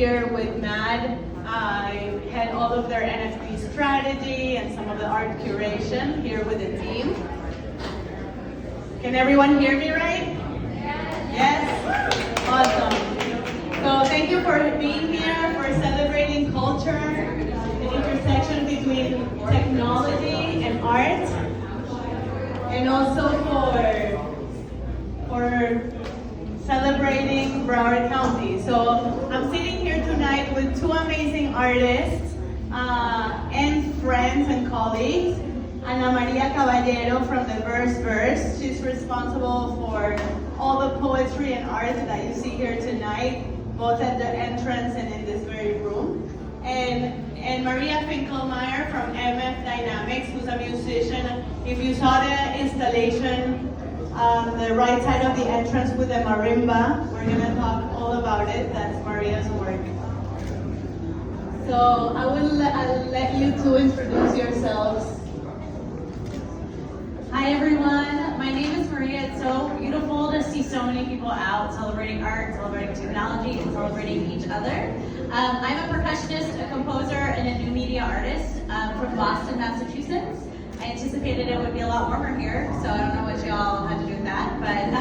here with Mad. I had all of their NFT strategy and some of the art curation here with the team. Can everyone hear me right? Yes? Awesome. So thank you for being here, for celebrating culture, the intersection between technology and art, and also for celebrating Broward County. So I'm sitting here tonight with two amazing artists and friends and colleagues. Ana Maria Caballero from the Verse. She's responsible for all the poetry and art that you see here tonight, both at the entrance and in this very room. And Maria Finkelmeyer from MF Dynamics, who's a musician. If you saw the installation on the right side of the entrance with the marimba, we're gonna talk all about it. That's Maria's work. So I'll let you two introduce yourselves. Hi everyone, my name is Maria. It's so beautiful to see so many people out celebrating art, celebrating technology, and celebrating each other. I'm a percussionist, a composer, and a new media artist from Boston, Massachusetts. I anticipated it would be a lot warmer here, so I don't know what y'all had to do with that, but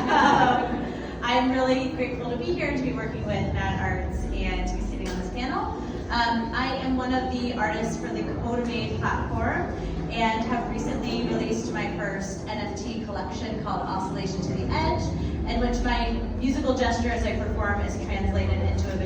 I'm really grateful to be here and to be working with Mad Arts and to be sitting on this panel. I am one of the artists for the Cotamade platform and have recently released my first NFT collection called Oscillation to the Edge, in which my musical gesture as I perform is translated into a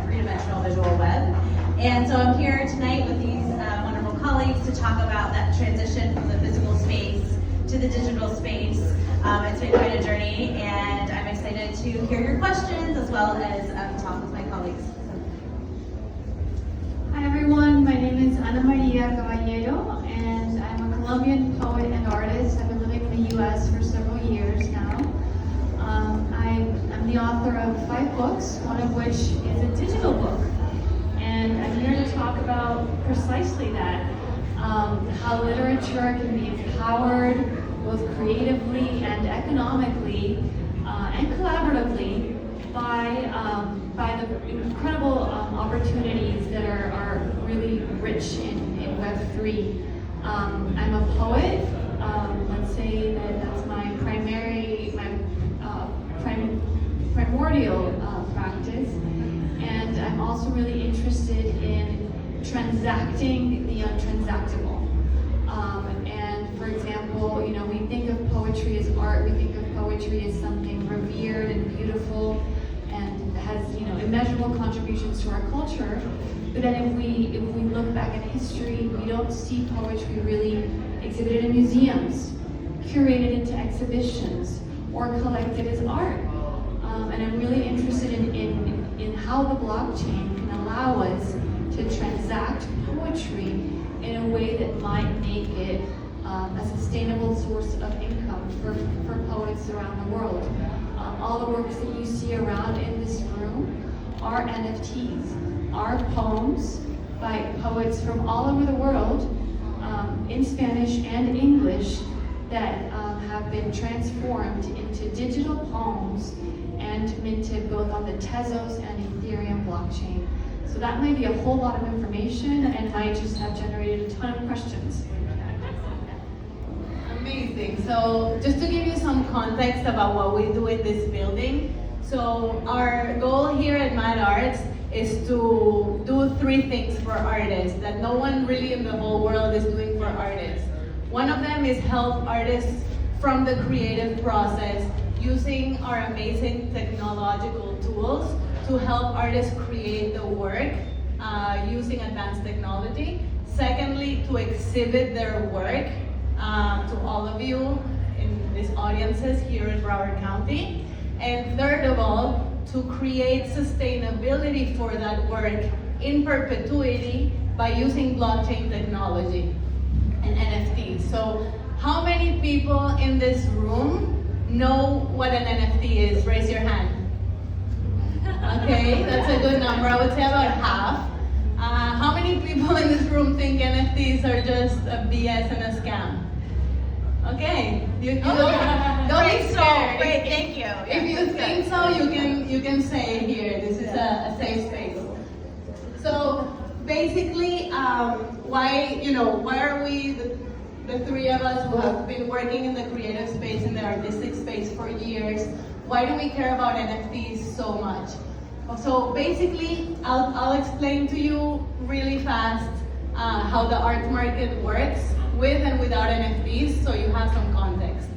three-dimensional visual web. And so I'm here tonight with these wonderful colleagues to talk about that transition from the physical space to the digital space. It's been quite a journey, and I'm excited to hear your questions as well as talk with my colleagues. Hi everyone, my name is Ana Maria Caballero, and I'm a Colombian poet and artist. I've been living in the US for several years now. I'm the author of 5 books, one of which is a digital book. And I'm here to talk about precisely that, how literature can be empowered both creatively and economically and collaboratively by the incredible opportunities that are really rich in Web3. I'm a poet. Let's say that's my primordial practice, and I'm also really interested in transacting the untransactable. And for example, we think of poetry as art. We think of poetry as something revered and beautiful, and has immeasurable contributions to our culture. But then if we look back at history, we don't see poetry really exhibited in museums, curated into exhibitions, or collected as art. And I'm really interested in how the blockchain can allow us to transact poetry in a way that might make it a sustainable source of income for poets around the world. All the works that you see around in this room are NFTs, are poems by poets from all over the world, in Spanish and English, that have been transformed into digital poems and minted both on the Tezos and Ethereum blockchain. So that might be a whole lot of information and might just have generated a ton of questions. Amazing. So just to give you some context about what we do in this building. So our goal here at Mad Arts is to do 3 things for artists that no one really in the whole world is doing for artists. One of them is help artists from the creative process using our amazing technological tools to help artists create the work using advanced technology. Secondly, to exhibit their work to all of you in these audiences here in Broward County. And third of all, to create sustainability for that work in perpetuity by using blockchain technology and NFTs. So how many people in this room know what an NFT is? Raise your hand. Okay, that's a good number. I would say about half. How many people in this room think NFTs are just a BS and a scam? Okay, you don't think so. Great, thank you. If you think so, you can say here. This is a safe space. basically, why are we, the three of us who have been working in the creative space, in the artistic space for years, why do we care about NFTs so much? So basically, I'll explain to you really fast how the art market works with and without NFTs, so you have some context.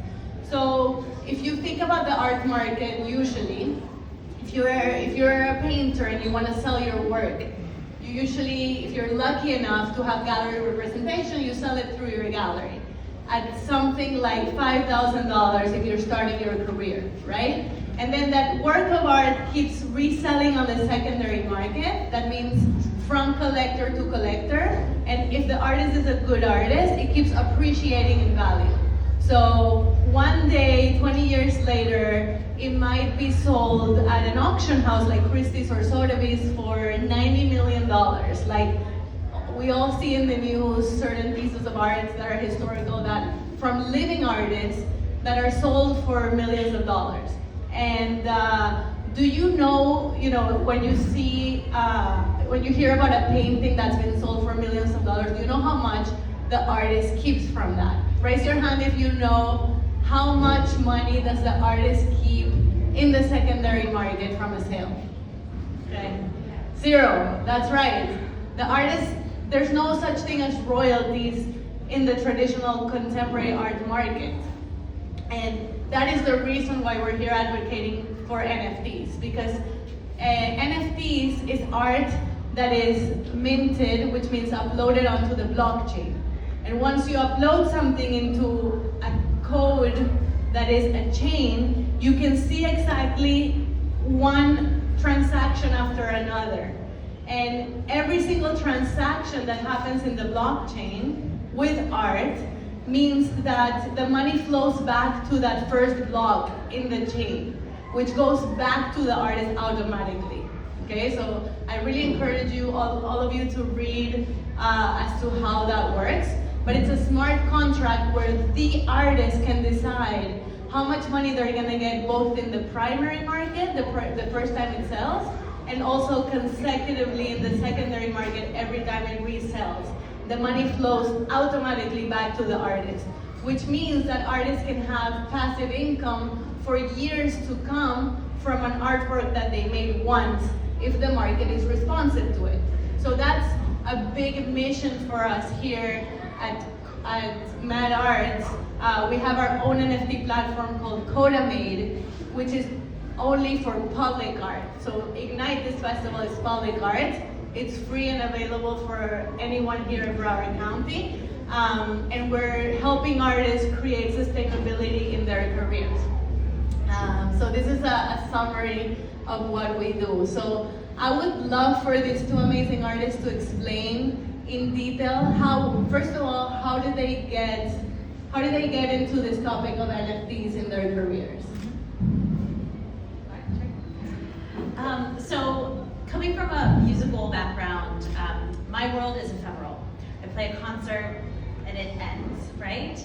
So if you think about the art market, usually, if you're a painter and you want to sell your work, you usually, if you're lucky enough to have gallery representation, you sell it through your gallery at something like $5,000 if you're starting your career, right? And then that work of art keeps reselling on the secondary market. That means from collector to collector. And if the artist is a good artist, it keeps appreciating in value. So one day, 20 years later, it might be sold at an auction house like Christie's or Sotheby's for $90 million. Like we all see in the news certain pieces of art that are historical, that from living artists that are sold for millions of dollars. And do you know, when you see, when you hear about a painting that's been sold for millions of dollars, do you know how much the artist keeps from that? Raise your hand if you know how much money does the artist keep in the secondary market from a sale. Okay, 0, that's right. The artist, there's no such thing as royalties in the traditional contemporary art market. And that is the reason why we're here advocating for NFTs, because NFTs is art that is minted, which means uploaded onto the blockchain. And once you upload something into a code that is a chain, you can see exactly one transaction after another. And every single transaction that happens in the blockchain with art means that the money flows back to that first block in the chain, which goes back to the artist automatically. Okay, so I really encourage you, all of you, to read as to how that works. But it's a smart contract where the artist can decide how much money they're gonna get both in the primary market, the first time it sells, and also consecutively in the secondary market every time it resells. The money flows automatically back to the artist, which means that artists can have passive income for years to come from an artwork that they made once, if the market is responsive to it. So that's a big mission for us here at Mad Arts. We have our own NFT platform called Made, which is only for public art. So Ignite, this festival, is public art. It's free and available for anyone here in Broward County. And we're helping artists create sustainability in their careers. So this is a summary of what we do. So I would love for these two amazing artists to explain in detail first of all, how did they get into this topic of NFTs in their careers? So coming from a musical background, my world is ephemeral. I play a concert and it ends, right?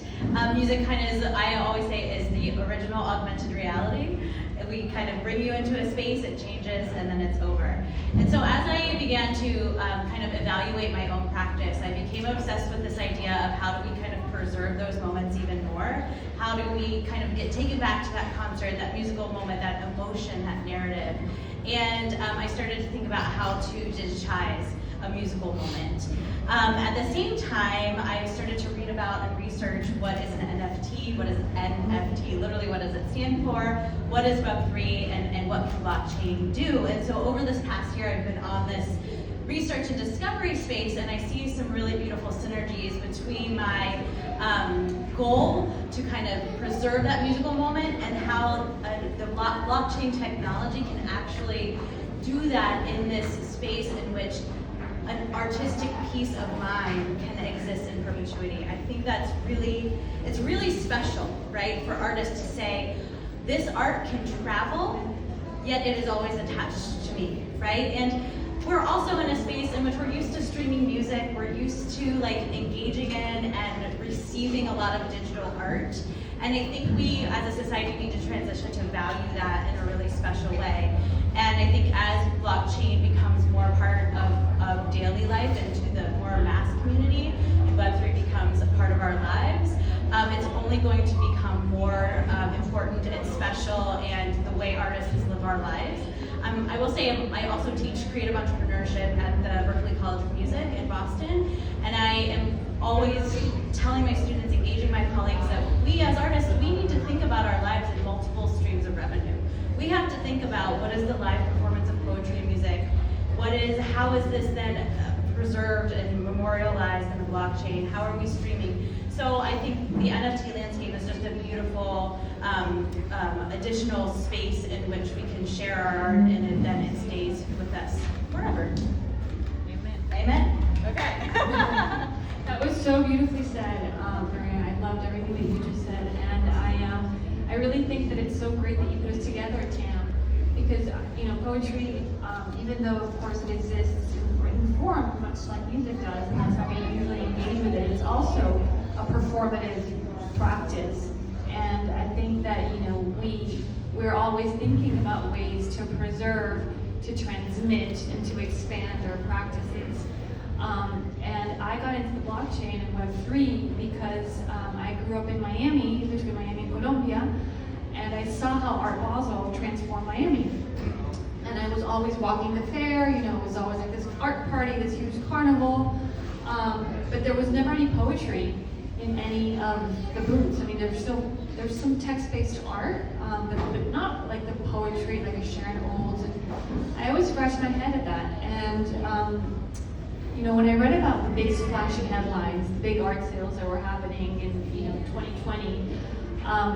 Music kind of is, I always say, is the original augmented reality. We kind of bring you into a space, it changes, and then it's over. And so as I began to kind of evaluate my own practice, I became obsessed with this idea of how do we kind of preserve those moments even more? How do we kind of get taken back to that concert, that musical moment, that emotion, that narrative? And I started to think about how to digitize a musical moment. At the same time, I started to read about and research what is an NFT, what is an NFT, literally what does it stand for, what is Web3, and what can blockchain do. And so over this past year, I've been on this research and discovery space, and I see some really beautiful synergies between my goal to kind of preserve that musical moment and how the blockchain technology can actually do that in this space in which an artistic piece of mine can exist in perpetuity. I think that's it's really special, right, for artists to say, this art can travel, yet it is always attached to me, right? And we're also in a space in which we're used to streaming music, we're used to like engaging in and receiving a lot of digital art. And I think we as a society need to transition to value that in a really special way. And I think as blockchain becomes more part of daily life and only going to become more important and special, and the way artists live our lives. I will say I also teach creative entrepreneurship at the Berklee College of Music in Boston, and I am always telling my students, engaging my colleagues, that we as artists, we need to think about our lives in multiple streams of revenue. We have to think about what is the live performance of poetry and music, how is this then preserved and memorialized in the blockchain, how are we streaming? So I think the NFT landscape is just a beautiful additional space in which we can share our art, and then it stays with us forever. Amen. Amen? Okay. That was so beautifully said, Maria. I loved everything that you just said, and I really think that it's so great that you put us together, Tam, because poetry, even though of course it exists in written form, much like music does, and that's how we usually engage with it, it's also a performative practice. And I think that we're always thinking about ways to preserve, to transmit, and to expand our practices. And I got into the blockchain and Web3 because I grew up in Miami, between Miami and Colombia, and I saw how Art Basel transformed Miami. And I was always walking the fair, it was always like this art party, this huge carnival, but there was never any poetry in any of the booths. I mean, there's some text-based art, but not like the poetry, like a Sharon Olds. And I always scratched my head at that. And when I read about the big splashy headlines, the big art sales that were happening in 2020,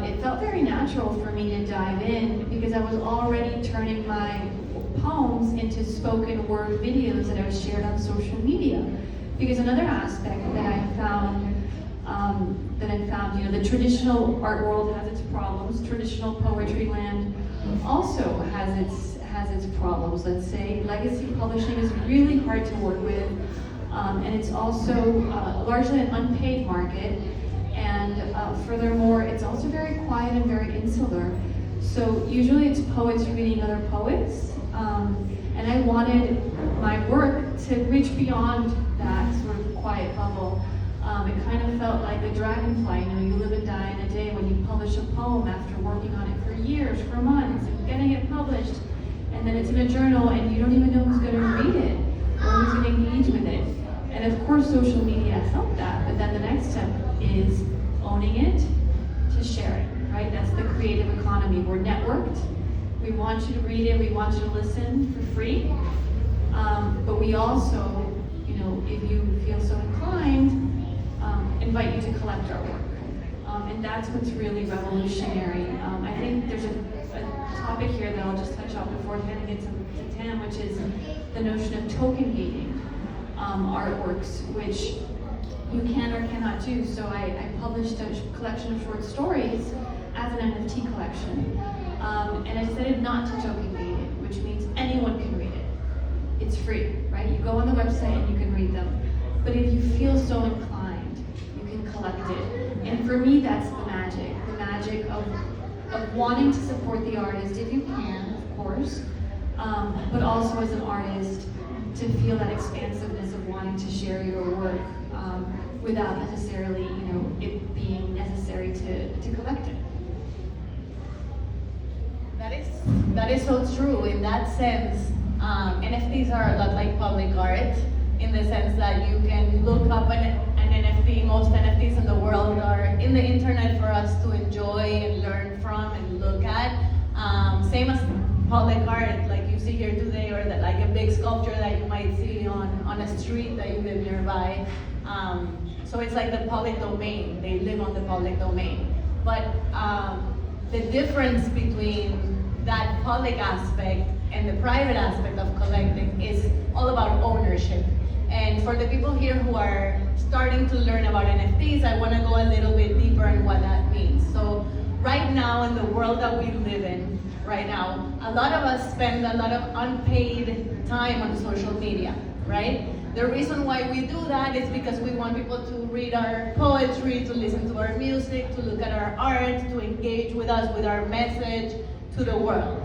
it felt very natural for me to dive in because I was already turning my poems into spoken word videos that I was shared on social media. Because another aspect that I found, the traditional art world has its problems. Traditional poetry land also has its problems. Let's say legacy publishing is really hard to work with, and it's also largely an unpaid market. And furthermore, it's also very quiet and very insular. So usually it's poets reading other poets, and I wanted my work to reach beyond that sort of quiet bubble. It kind of felt like a dragonfly. You live and die in a day when you publish a poem after working on it for years, for months, and getting it published, and then it's in a journal and you don't even know who's going to read it or who's going to engage with it. And of course, social media helped that, but then the next step is owning it to share it, right? That's the creative economy. We're networked. We want you to read it. We want you to listen for free. But we also, if you feel so inclined, invite you to collect our work. And that's what's really revolutionary. I think there's a topic here that I'll just touch on before handing it to Tam, which is the notion of token gating artworks, which you can or cannot do. So I published a collection of short stories as an NFT collection. And I decided not to token gate it, which means anyone can read it. It's free, right? You go on the website and you can read them. But if you feel so inclined, you can collect it. And for me, that's the magic of wanting to support the artist if you can, of course, but also as an artist to feel that expansiveness of wanting to share your work without necessarily, it being necessary to collect it. That is so true. In that sense, NFTs are a lot like public art, in the sense that you can look up an NFT. Most NFTs in the world are in the internet for us to enjoy and learn from and look at. Same as public art, like you see here today, or that like a big sculpture that you might see on a street that you live nearby. So it's like the public domain. They live on the public domain. But the difference between that public aspect and the private aspect of collecting is all about ownership. And for the people here who are starting to learn about NFTs, I want to go a little bit deeper in what that means. So right now, in the world that we live in right now, a lot of us spend a lot of unpaid time on social media, right? The reason why we do that is because we want people to read our poetry, to listen to our music, to look at our art, to engage with us, with our message to the world.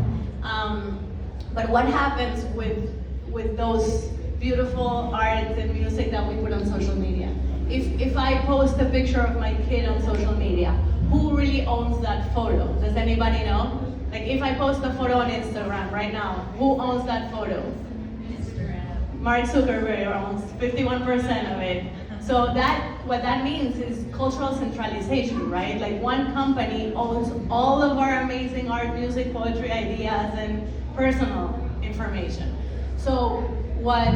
But what happens with those beautiful art and music that we put on social media? If I post a picture of my kid on social media, who really owns that photo? Does anybody know? Like if I post a photo on Instagram right now, who owns that photo? Mark Zuckerberg owns 51% of it. So what that means is cultural centralization, right? Like one company owns all of our amazing art, music, poetry, ideas, and personal information. So what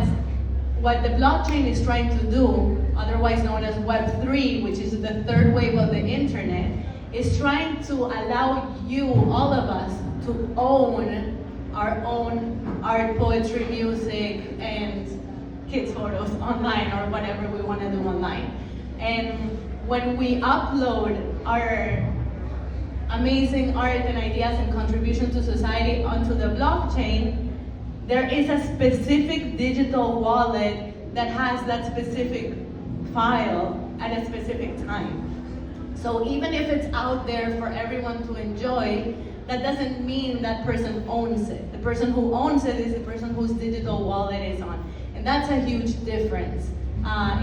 the blockchain is trying to do, otherwise known as Web3, which is the third wave of the internet, is trying to allow you, all of us, to own our own art, poetry, music, and kids' photos online or whatever we want to do online. And when we upload our amazing art and ideas and contribution to society onto the blockchain, there is a specific digital wallet that has that specific file at a specific time. So even if it's out there for everyone to enjoy, that doesn't mean that person owns it. The person who owns it is the person whose digital wallet is on. And that's a huge difference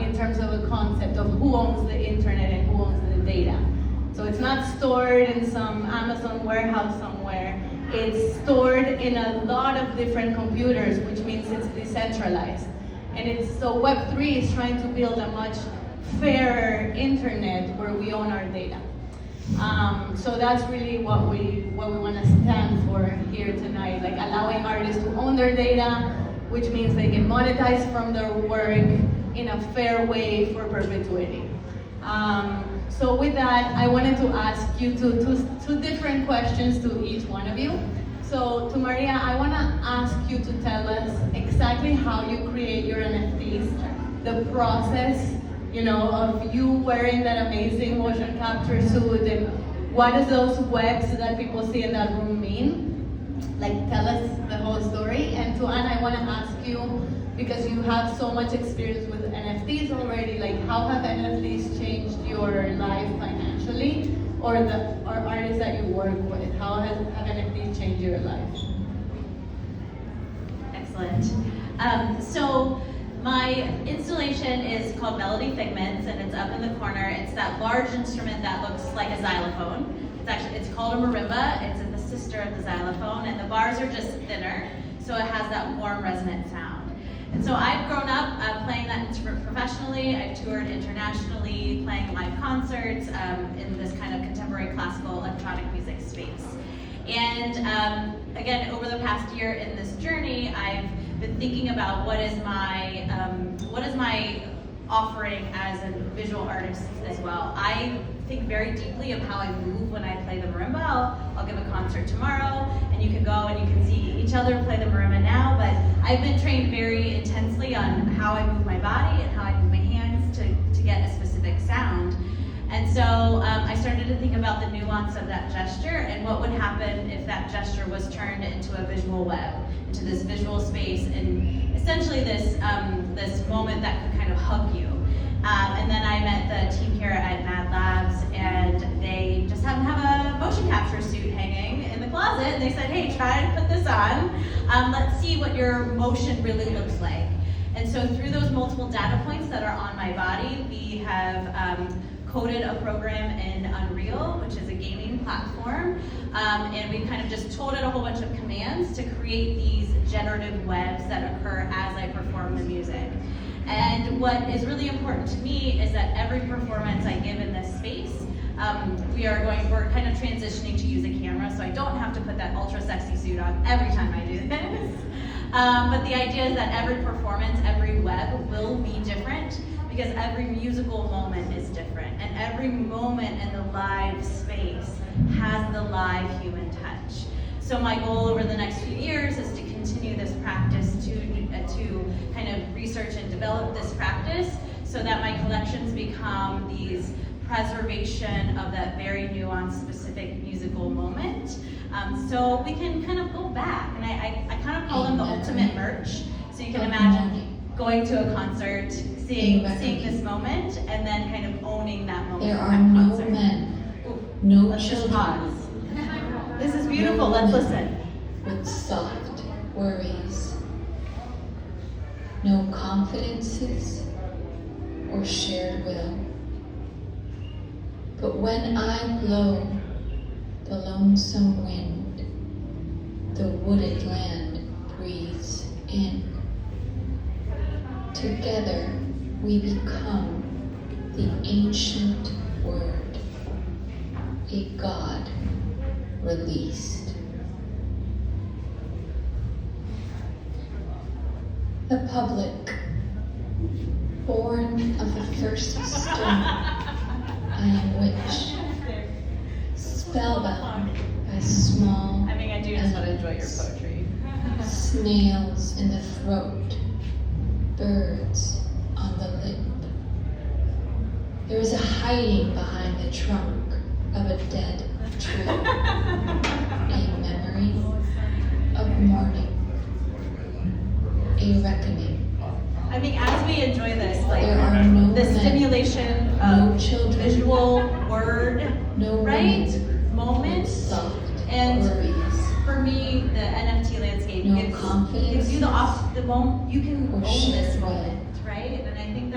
in terms of a concept of who owns the internet and who owns the data. So it's not stored in some Amazon warehouse somewhere. It's stored in a lot of different computers, which means it's decentralized. And so Web3 is trying to build a much fairer internet where we own our data. So that's really what we want to stand for here tonight, like allowing artists to own their data, which means they can monetize from their work in a fair way for perpetuity. So with that, I wanted to ask you two different questions to each one of you. So to Maria, I want to ask you to tell us exactly how you create your NFTs, the process, of you wearing that amazing motion capture suit, and what does those webs that people see in that room mean? Like, tell us the whole story. And to Anna, I want to ask you, because you have so much experience with NFTs already, like how have NFTs changed your life financially, or artists that you work with? How have NFTs changed your life? Excellent. So my installation is called Melody Figments, and it's up in the corner. It's that large instrument that looks like a xylophone. It's called a marimba. It's the sister of the xylophone, and the bars are just thinner, so it has that warm, resonant sound. And so I've grown up playing that instrument professionally. I've toured internationally, playing live concerts in this kind of contemporary classical electronic music space. And again, over the past year in this journey, I've been thinking about what is my offering as a visual artist as well. I think very deeply of how I move when I play the marimba. I'll give a concert tomorrow, and you can go and you can see each other play the marimba now, but I've been trained very intensely on how I move my body and how I move my hands to get a specific sound. And so I started to think about the nuance of that gesture and what would happen if that gesture was turned into a visual web, into this visual space, and essentially this moment that could kind of hug you. And then I met the team here at Mad Labs, and they just happened to have a motion capture suit hanging in the closet, and they said, hey, try and put this on. Let's see what your motion really looks like. And so through those multiple data points that are on my body, we have coded a program in Unreal, which is a gaming platform, and we kind of just told it a whole bunch of commands to create these generative webs that occur as I perform the music. And what is really important to me is that every performance I give in this space, we're kind of transitioning to use a camera, so I don't have to put that ultra sexy suit on every time I do this. But the idea is that every performance, every web will be different, because every musical moment is different, and every moment in the live space has the live human touch. So my goal over the next few years is to continue this practice, to kind of research and develop this practice so that my collections become these preservation of that very nuanced, specific musical moment. So we can kind of go back, and I kind of call them the ultimate merch. So you can imagine going to a concert, seeing this moment, and then kind of owning that moment. There are no men, no Let's just children pause. This is beautiful, let's listen. with soft worries, no confidences or shared will, But when I blow the lonesome wind, the wooded land breathes in. Together we become the ancient word, a God released. The public, born of the first stone, I am witch, spellbound by small I mean, I do just want to enjoy your elements. poetry. Snails in the throat, birds on the lip. There is a hiding behind the trunk of a dead tree, a memory of mourning, a reckoning. I mean, as we enjoy this, like There are no the men, stimulation no of children, visual, word, no right? women, Moment. soft And worries, for me, the NFT landscape no gives confidence, you the moment you can or own this shame. moment, right? And I think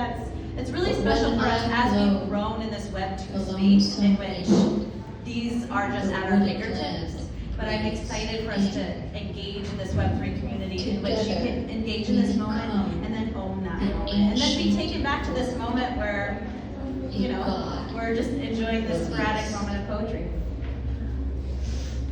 it's really But special when for us I as blow we've grown in this Web 2 the space in lonesome which wind, these are just the at our wooded fingertips. land But I'm breathes excited for us to in. engage in this Web 3 community in which you Together, can engage in we this moment become and then own that the moment. And then be ancient taken back to this moment where, you know, God we're just enjoying this sporadic release. moment of poetry.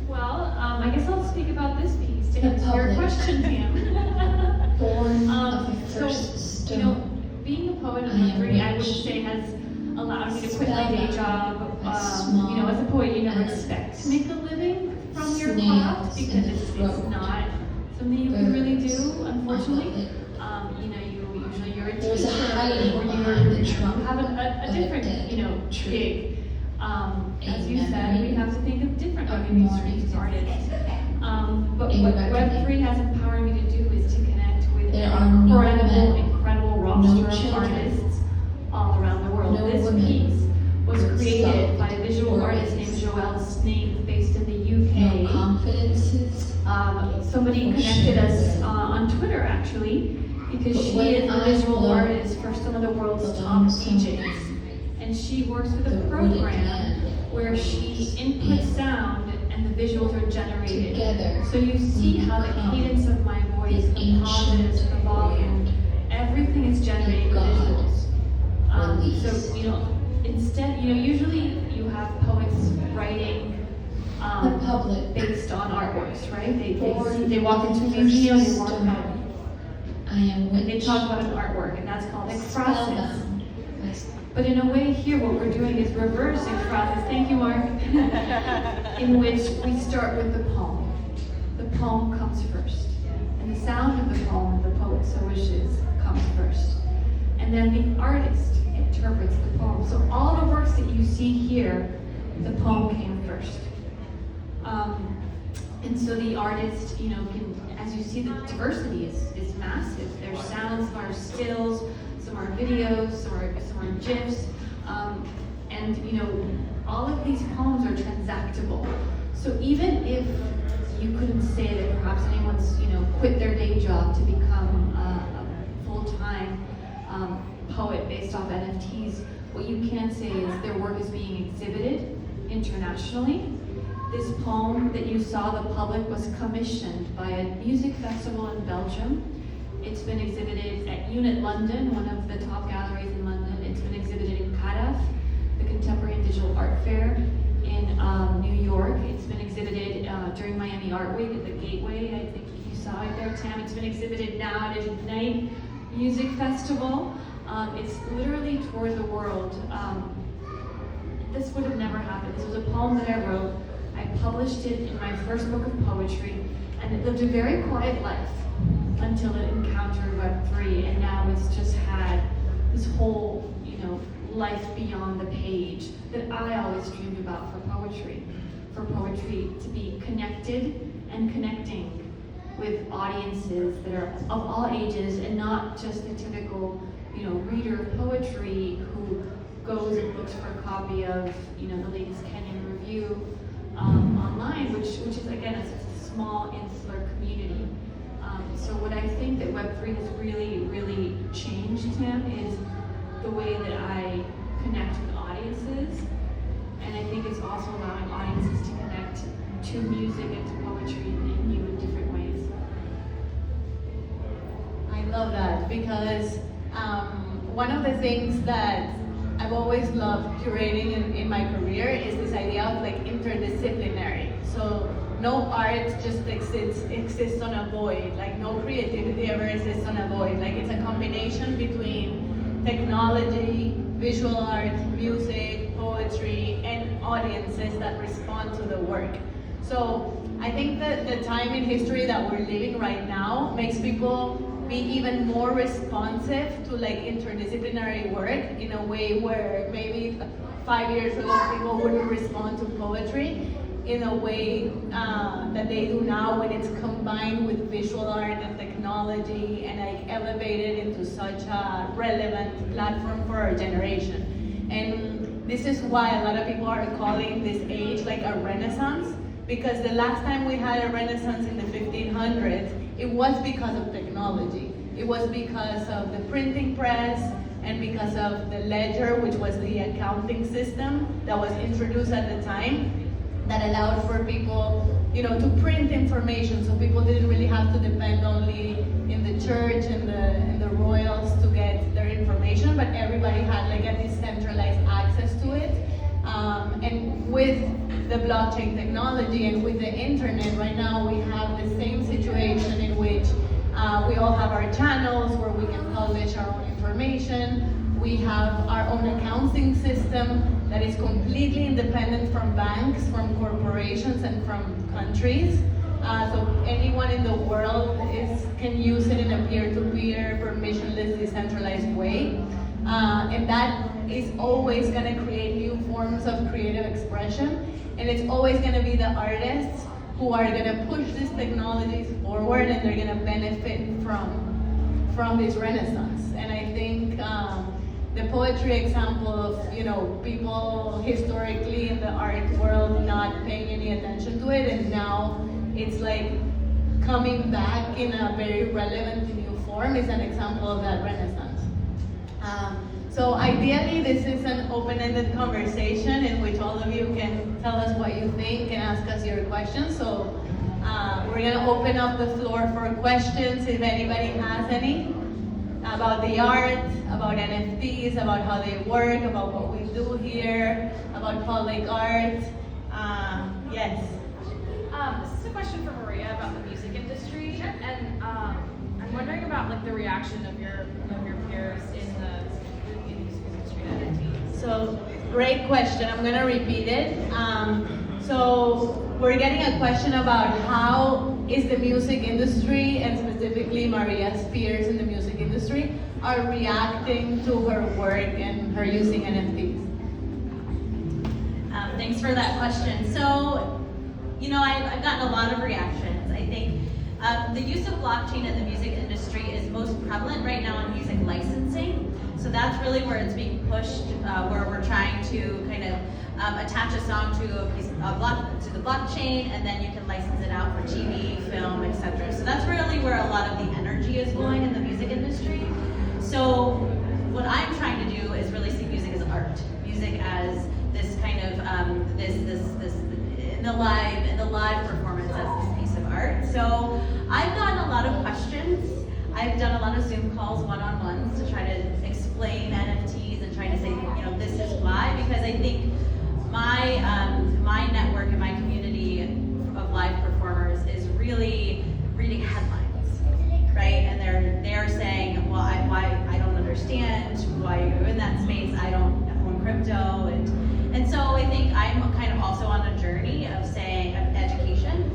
Well, I guess I'll speak about this piece to The answer your public. question, Pam. born of the So, first you know, stone, being a poet I in am Web3, I would rich. say has allowed me to quit my day job. You know, as a poet, you never expect to make a living from your craft Snails because in the it's throat, not something you can really birds do, unfortunately. on the lip. You know, you're a There's a teacher hiding or behind the you trunk have a of a different, dead you know, tree. gig. As you said, memory we have to think of different of revenue mourning. streams as artists. But A what reckoning. Web3 has empowered me to do is to connect with There an are no incredible, men, incredible roster no of children, artists all around the world. no This women, piece was created soft by a visual artist named worries, Joelle Snape based in the no UK. confidences. Somebody or connected us shame. on Twitter actually, because But she when is a I visual blow artist for some of the world's the top lonesome DJs. wind, And she works with the a wooded program land where she inputs in. sound and the visuals are generated. Together, So you see how the become cadence of my voice, the the pauses, the volume, word, everything is generated with God visuals. So, released. you know, instead, you know, usually you have poets writing The public, based on artworks, right? born They walk into a of the museum, they first walk stone, out, I am and they witch, talk about an artwork, and that's called ekphrasis. spellbound by But in a way here, what we're doing is reverse ekphrasis, thank you, Mark, in which we start with the poem. The poem comes first. And the sound of the poem, the poet so wishes, comes first. And then the artist interprets the poem. So all the works that you see here, the poem came first. And so the artist, you know, can, as you see, the diversity is massive. There's sounds, some are stills, some are videos, some are GIFs. And, you know, all of these poems are transactable. So even if you couldn't say that perhaps anyone's, you know, quit their day job to become a full-time poet based off NFTs, what you can say is their work is being exhibited internationally. This poem that you saw, The Public, was commissioned by a music festival in Belgium. It's been exhibited at Unit London, one of the top galleries in London. It's been exhibited in CADAF, the Contemporary and Digital Art Fair in New York. It's been exhibited during Miami Art Week at the Gateway. I think you saw it there, Tam. It's been exhibited now at Ignite Music Festival. It's literally toured the world. This would have never happened. This was a poem that I wrote. I published it in my first book of poetry, and it lived a very quiet life until it encountered Web3, and now it's just had this whole, you know, life beyond the page that I always dreamed about for poetry to be connected and connecting with audiences that are of all ages and not just the typical, you know, reader of poetry who goes and looks for a copy of, you know, the latest Kenyan Review online, which is again a small insular community. So what I think that Web3 has really changed, Tim, is the way that I connect with audiences. that because one of the things that I've always loved curating in my career is this idea of like interdisciplinary. So no art just exists on a void, like no creativity ever exists on a void. Like it's a combination between technology, visual art, music, poetry, and audiences that respond to the work. So I think that the time in history that we're living right now makes people be even more responsive to like interdisciplinary work in a way where maybe 5 years ago people wouldn't respond to poetry in a way that they do now when it's combined with visual art and technology and like elevated into such a relevant platform for our generation. And this is why a lot of people are calling this age like a renaissance, because the last time we had a renaissance in the 1500s, it was because of technology. It was because of the printing press and because of the ledger, which was the accounting system that was introduced at the time, that allowed for people, to print information, so people didn't really have to depend only in the church and the royals to get their information, but everybody had like a decentralized access to it. And with the blockchain technology and with the internet, right now we have the same situation in which we all have our channels where we can publish our own information. We have our own accounting system that is completely independent from banks, from corporations, and from countries. So anyone in the world can use it in a peer-to-peer, permissionless, decentralized way. And that is always going to create new forms of creative expression. And it's always going to be the artists who are going to push these technologies forward, and they're going to benefit from this renaissance. And I think the poetry example of people historically in the art world not paying any attention to it, and now it's like coming back in a very relevant new form is an example of that renaissance. So ideally, this is an open-ended conversation in which all of you can tell us what you think and ask us your questions. So we're going to open up the floor for questions if anybody has any about the art, about NFTs, about how they work, about what we do here, about public art. Yes. This is a question for Maria about the music industry, and I'm wondering about like the reaction of your peers in the music industry to NFTs. So, great question. I'm going to repeat it. So, we're getting a question about how is the music industry, and specifically Maria's peers in the music industry, are reacting to her work and her using NFTs. Thanks for that question. So, I've gotten a lot of reactions. I think the use of blockchain in the music industry is most prevalent right now in music licensing. So that's really where it's being pushed, where we're trying to kind of attach a song to the blockchain, and then you can license it out for TV, film, etc. So that's really where a lot of the energy is going in the music industry. So what I'm trying to do is really see music as art, music as this kind of this in the live performance as this piece of art. So I've gotten a lot of questions. I've done a lot of Zoom calls, one-on-ones, to try to explain NFTs and trying to say, this is why, because I think my network and my community of live performers is really reading headlines, right? And they're saying, well, I don't understand why you're in that space. I don't own crypto, and so I think I'm kind of also on a journey of education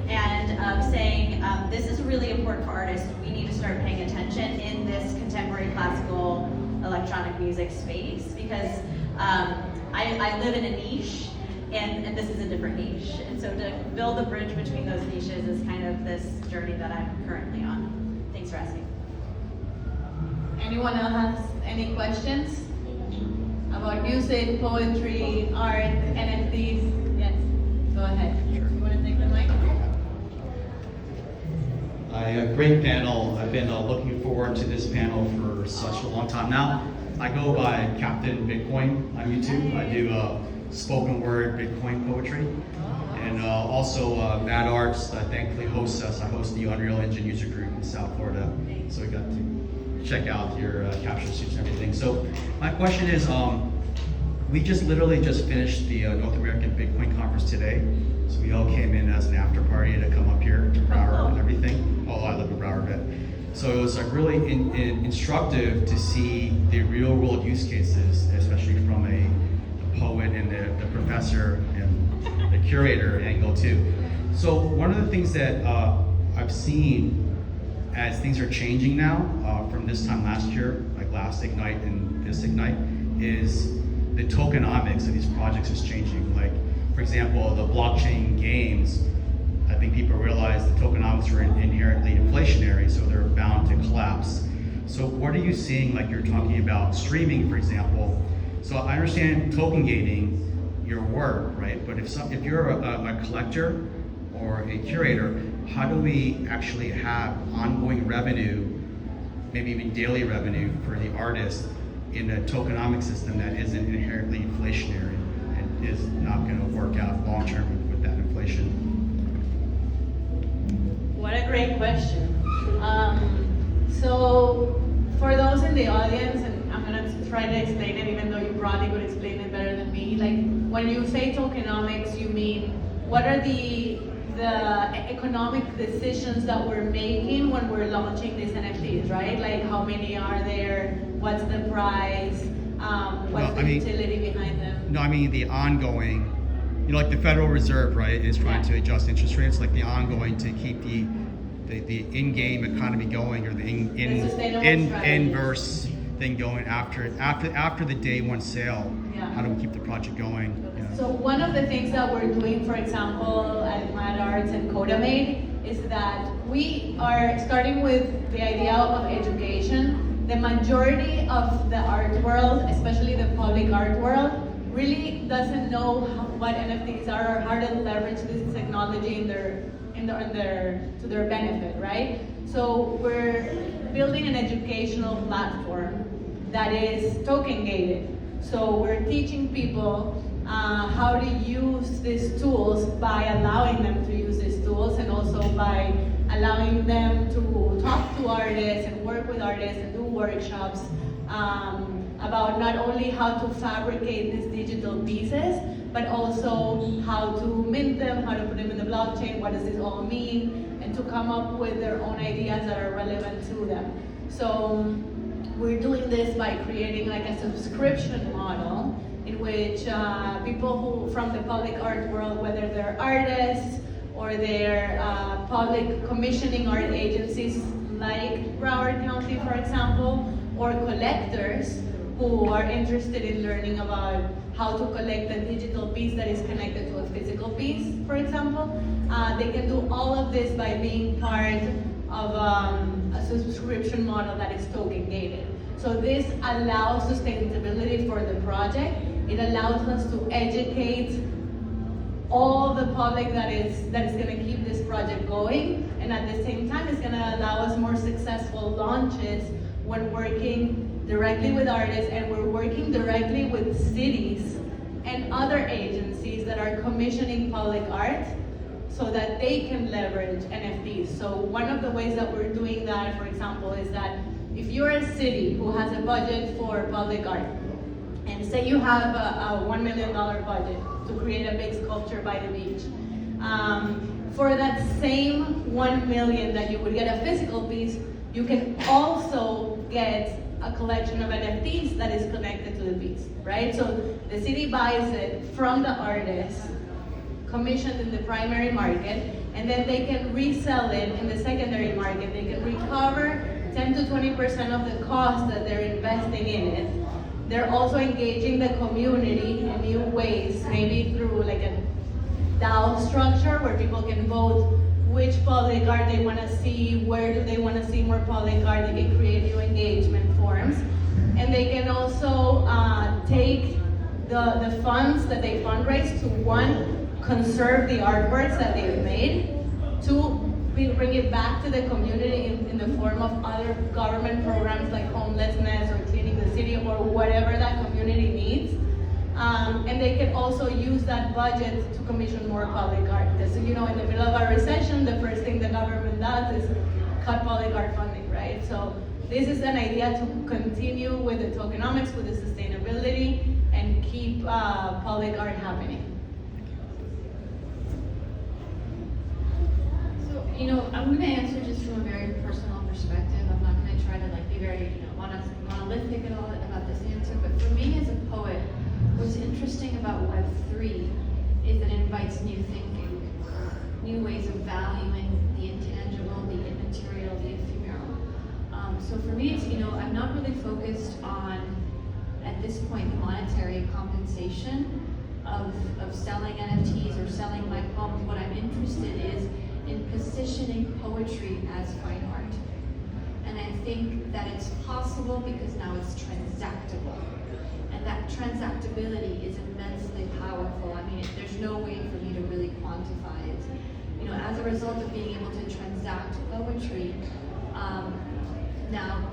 and of saying this is really important for artists. We need to start paying attention in this contemporary classical electronic music space, because I live in a niche, and this is a different niche. And so to build a bridge between those niches is kind of this journey that I'm currently on. Thanks for asking. Anyone else has any questions about music, poetry, art, NFTs? Yes, go ahead. You want to take the mic? A great panel. I've been looking forward to this panel for such a long time now. I go by Captain Bitcoin on YouTube. I do spoken word Bitcoin poetry. And also Mad Arts, thankfully hosts us. I host the Unreal Engine user group in South Florida. So we got to check out your capture suits and everything. So my question is, we literally just finished the North American Bitcoin conference today. So we all came in as an after party to come up here to Broward and everything. Oh, I live in Broward, but so it was like really instructive to see the real world use cases, especially from a poet and the professor and the curator angle too. So one of the things that I've seen as things are changing now from this time last year, like last Ignite and this Ignite, is the tokenomics of these projects is changing. Like, for example, the blockchain games, I think people realize the tokenomics are inherently inflationary, so they're bound to collapse. So what are you seeing, like you're talking about streaming, for example? So I understand token gating your work, right? But if you're a collector or a curator, how do we actually have ongoing revenue, maybe even daily revenue for the artist in a tokenomic system that isn't inherently inflationary and is not going to work out long term with that inflation? What a great question. So for those in the audience, and I'm gonna try to explain it even though you probably could explain it better than me, like when you say tokenomics, you mean what are the economic decisions that we're making when we're launching these NFTs, right? Like how many are there, what's the price, what's the utility behind them? No, I mean the ongoing, like the Federal Reserve, right, is trying to adjust interest rates, like the ongoing to keep the in-game economy going, or the inverse thing going after the day one sale. Yeah. How do we keep the project going? So one of the things that we're doing, for example, at Mad Arts and CodaMade, is that we are starting with the idea of education. The majority of the art world, especially the public art world, really doesn't know what NFTs are or how to leverage this technology to their benefit, right? So we're building an educational platform that is token gated. So we're teaching people how to use these tools by allowing them to use these tools, and also by allowing them to talk to artists and work with artists and do workshops about not only how to fabricate these digital pieces, but also how to mint them, how to put them in the blockchain, what does this all mean, and to come up with their own ideas that are relevant to them. So we're doing this by creating like a subscription model in which people who from the public art world, whether they're artists or they're public commissioning art agencies like Broward County, for example, or collectors who are interested in learning about how to collect a digital piece that is connected to a physical piece, for example. They can do all of this by being part of a subscription model that is token gated. So this allows sustainability for the project. It allows us to educate all the public that is going to keep this project going, and at the same time it's going to allow us more successful launches when working directly with artists, and we're working directly with cities and other agencies that are commissioning public art so that they can leverage NFTs. So one of the ways that we're doing that, for example, is that if you're a city who has a budget for public art, and say you have a $1 million budget to create a big sculpture by the beach, for that same 1 million that you would get a physical piece, you can also get a collection of NFTs that is connected to the piece, right? So the city buys it from the artist, commissioned in the primary market, and then they can resell it in the secondary market. They can recover 10 to 20% of the cost that they're investing in it. They're also engaging the community in new ways, maybe through like a DAO structure where people can vote which public art they want to see, where do they want to see more public art. They can create new engagement forms. And they can also take the funds that they fundraise to, one, conserve the artworks that they've made, two, bring it back to the community in the form of other government programs like homelessness or cleaning the city or whatever that community needs. And they can also use that budget to commission more public art. Because, in the middle of a recession, the first thing the government does is cut public art funding, right? So this is an idea to continue with the tokenomics, with the sustainability, and keep public art happening. So, I'm going to answer just from a very personal perspective. I'm not going to try to be very, monolithic at all about this answer. But for me as a poet, what's interesting about Web3 is that it invites new thinking, new ways of valuing the intangible, the immaterial, the ephemeral. So for me, it's, I'm not really focused on, at this point, monetary compensation of selling NFTs or selling my poems. What I'm interested in positioning poetry as fine art. And I think that it's possible because now it's transactable. And that transactability is immensely powerful. I mean, there's no way for me to really quantify it. As a result of being able to transact poetry, now,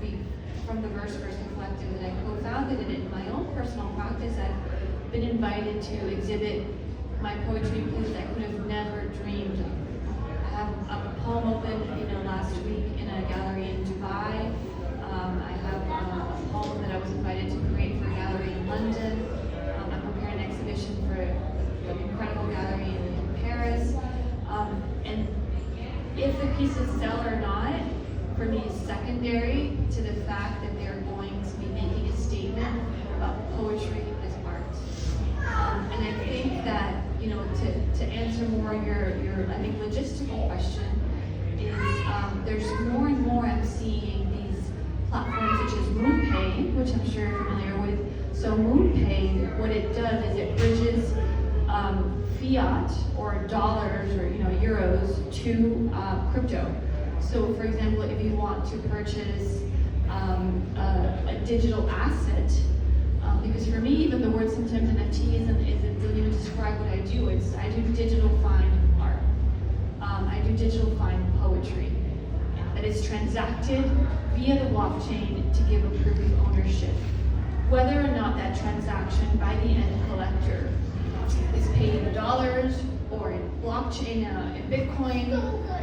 we, from the Verse Collective that I co-founded, and in my own personal practice, I've been invited to exhibit my poetry pieces I could have never dreamed of. I have a poem open, last week in a gallery in Dubai. I have a poem that I was invited to create for a gallery in London. I'm preparing an exhibition for an incredible gallery in Paris. And if the pieces sell or not, for me, is secondary to the fact that they're going to be making a statement about poetry as art. And I think that, to answer more your I think logistical question is there's more and more I'm seeing these platforms such as MoonPay, which I'm sure you're familiar with. So MoonPay, what it does is it bridges fiat or dollars or euros to crypto. So for example, if you want to purchase a digital asset, because for me, even the word sometimes NFT doesn't even describe what I do. I do digital fine art. I do digital fine poetry that is transacted via the blockchain to give a proof of ownership. Whether or not that transaction by the end collector is paid in dollars or in blockchain, in Bitcoin,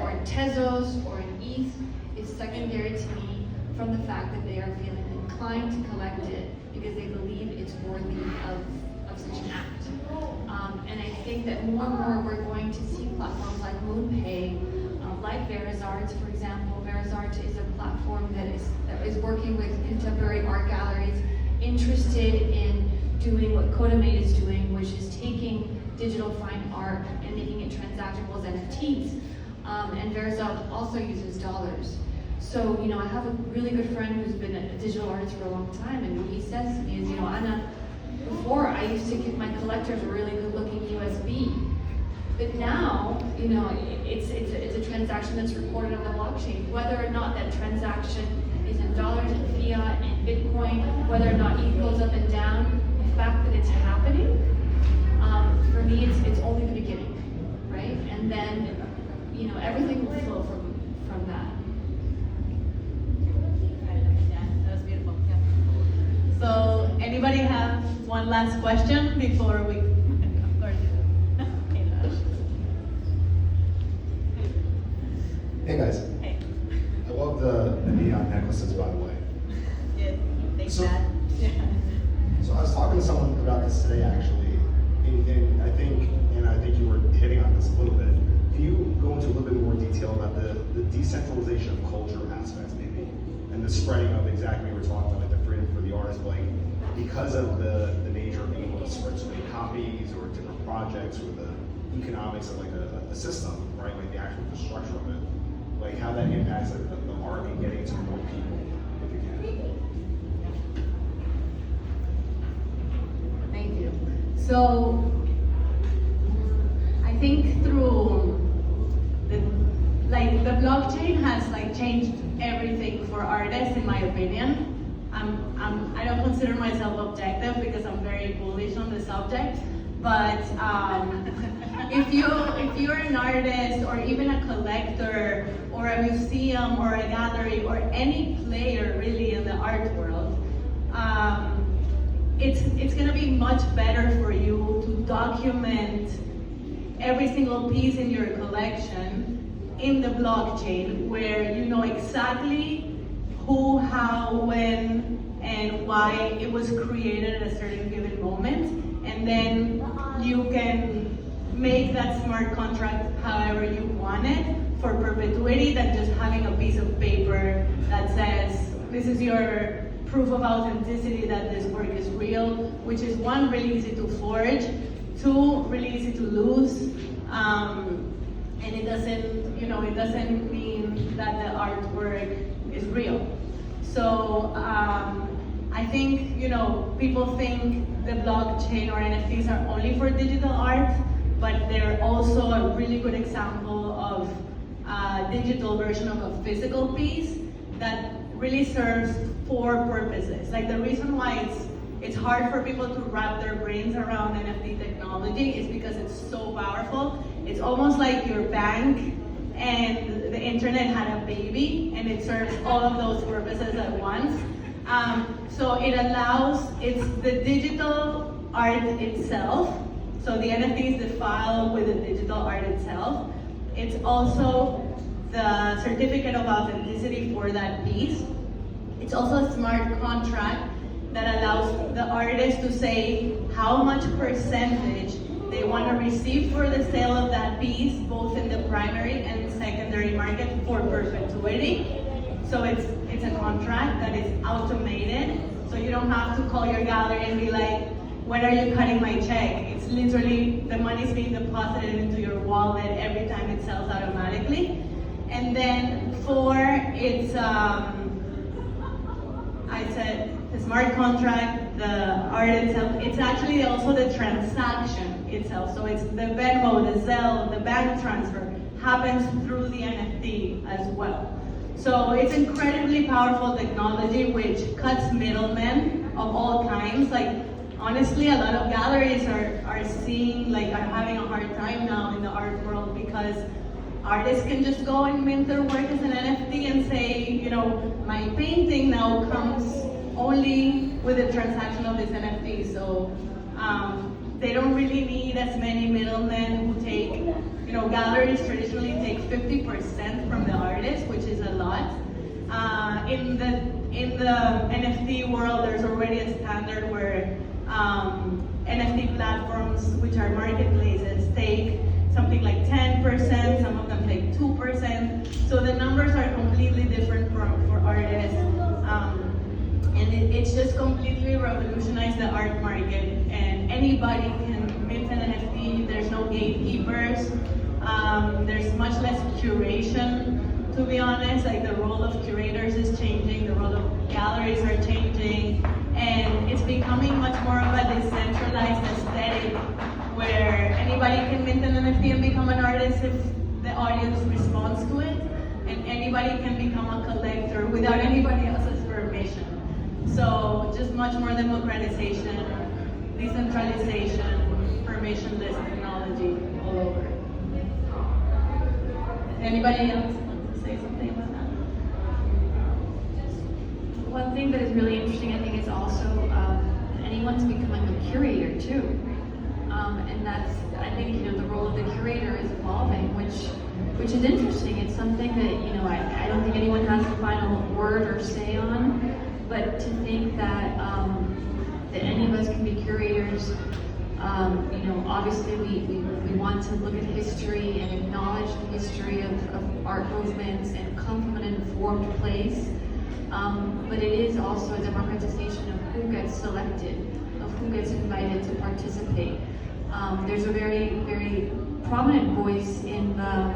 or in Tezos, or in ETH, is secondary to me from the fact that they are feeling inclined to collect it because they believe it's worthy of such an act. And I think that more and more we're going to see platforms like MoonPay, like Verizart, for example. Verizart is a platform that is working with contemporary art galleries interested in doing what Codamate is doing, which is taking digital fine art and making it transactable as NFTs. And Verizart also uses dollars. So, I have a really good friend who's been a digital artist for a long time, and what he says to me is, Anna, before I used to give my collectors a really good looking USB. But now, it's a transaction that's recorded on the blockchain. Whether or not that transaction is in dollars and fiat and Bitcoin, whether or not ETH goes up and down, the fact that it's happening, for me, it's only the beginning, right? And then, everything will flow from that. That was beautiful. Yeah. So, anybody have one last question before we? Of course. Hey guys. Hey. I love the neon necklaces, by the way. Yeah. Thanks, So- Dad. Yeah. So I was talking to someone about this today, actually, and I think you were hitting on this a little bit. Can you go into a little bit more detail about the decentralization of culture aspects, maybe, and the spreading of exactly what we were talking about, like the freedom for the artist, like because of the nature of being able to spread so many copies or different projects or the economics of like a system, right? Like the actual structure of it, like how that impacts the art and getting to more people, if you can. Thank you. So, I think through the blockchain has changed everything for artists, in my opinion. I don't consider myself objective because I'm very bullish on the subject. But if you're an artist or even a collector or a museum or a gallery or any player really in the art world, it's going to be much better for you to document every single piece in your collection in the blockchain, where you know exactly who, how, when, and why it was created at a certain given moment. And then you can make that smart contract however you want it for perpetuity than just having a piece of paper that says, this is your proof of authenticity that this work is real, which is one, really easy to forge, two, really easy to lose, and it doesn't, it doesn't mean that the artwork is real. So I think, people think the blockchain or NFTs are only for digital art, but they're also a really good example of a digital version of a physical piece that really serves four purposes. Like the reason why it's hard for people to wrap their brains around NFT technology is because it's so powerful. It's almost like your bank and the internet had a baby, and it serves all of those purposes at once. So it allows, it's the digital art itself. So the NFT is the file with the digital art itself. It's also the certificate of authenticity for that piece. It's also a smart contract that allows the artist to say how much percentage they want to receive for the sale of that piece, both in the primary and secondary market for perpetuity. So it's a contract that is automated, so you don't have to call your gallery and be like, when are you cutting my check? It's literally, the money's being deposited into your wallet every time it sells automatically. And then four, it's, I said, the smart contract, the art itself, it's actually also the transaction itself. So it's the Venmo, the Zelle, the bank transfer happens through the NFT as well. So it's incredibly powerful technology which cuts middlemen of all kinds. Like, honestly, a lot of galleries are seeing, are having a hard time now in the art world because artists can just go and mint their work as an NFT and say, my painting now comes only with the transaction of this NFT. So they don't really need as many middlemen who take, galleries traditionally take 50% from the artist, which is a lot. In the NFT world, there's already a standard where NFT platforms, which are marketplaces, take something like 10%, some of them take 2%. So the numbers are completely different for artists. And it's just completely revolutionized the art market, and anybody can mint an NFT. There's no gatekeepers. There's much less curation, to be honest. Like, the role of curators is changing, the role of galleries are changing, and it's becoming much more of a decentralized aesthetic where anybody can mint an NFT and become an artist if the audience responds to it, and anybody can become a collector without anybody else's permission. So just much more democratization, decentralization, permissionless technology all over. Anybody else want to say something about that? One thing that is really interesting, I think, is also anyone's becoming a curator too. And that's, I think, the role of the curator is evolving, which is interesting. It's something that, I don't think anyone has the final word or say on, but to think that that any of us can be curators, obviously we want to look at history and acknowledge the history of art movements and come from an informed place. But it is also a democratization of who gets selected, of who gets invited to participate. There's a very, very prominent voice in the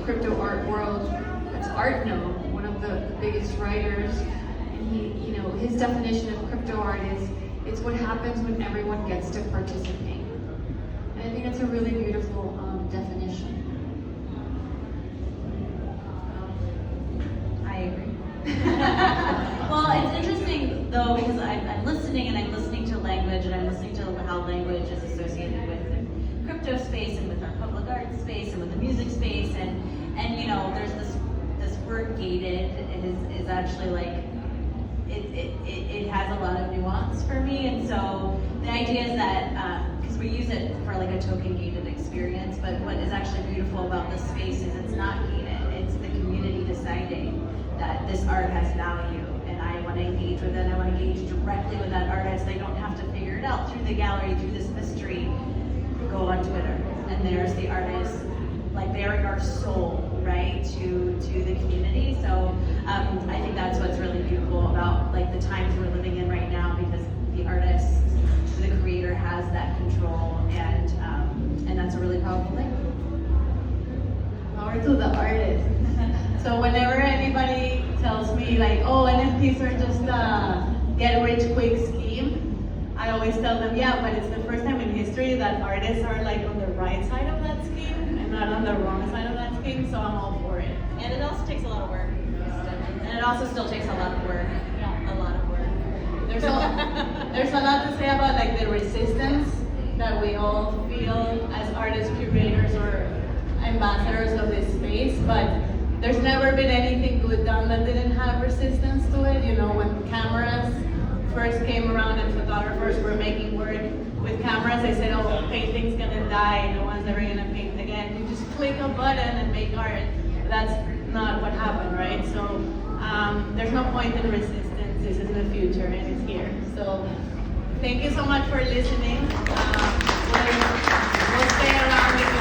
crypto art world. That's Artno, one of the biggest writers. And he, his definition of crypto art is it's what happens when everyone gets to participate. And I think that's a really beautiful definition. I agree. Well, it's interesting though, because I'm listening and I'm listening to language, and I'm listening to how language is associated with the crypto space and with our public art space and with the music space, and there's this word gated is actually like it has a lot of nuance for me, and so the idea is that because we use it for like a token gated experience, but what is actually beautiful about this space is it's not gated. It's the community deciding that this art has value, and I want to engage with it. I want to engage directly with that artist. I don't have to figure it out through the gallery, through this mystery. Go on Twitter, and there's the artist, like bearing our soul, right, to the community. So I think that's what's really beautiful about like the times we're living in right now, because the artist, the creator has that control, and that's a really powerful thing. Power to the artist. So whenever anybody tells me like, oh, NFTs are just a get rich quick scheme, I always tell them, yeah, but it's the first time in history that artists are like on the right side of that scheme and not on the wrong side of that scheme, so I'm all for it. And it also takes a lot of work. And it also still takes a lot of work. A lot of work. There's a lot to say about like the resistance that we all feel as artists, curators, or ambassadors of this space, but there's never been anything good done that didn't have resistance to it. You know, when cameras first came around and photographers were making work with cameras, they said, oh, painting's gonna die, no one's ever gonna paint again. You just click a button and make art. But that's not what happened, right? So there's no point in resistance. This is the future and it's here. So thank you so much for listening. We'll stay around.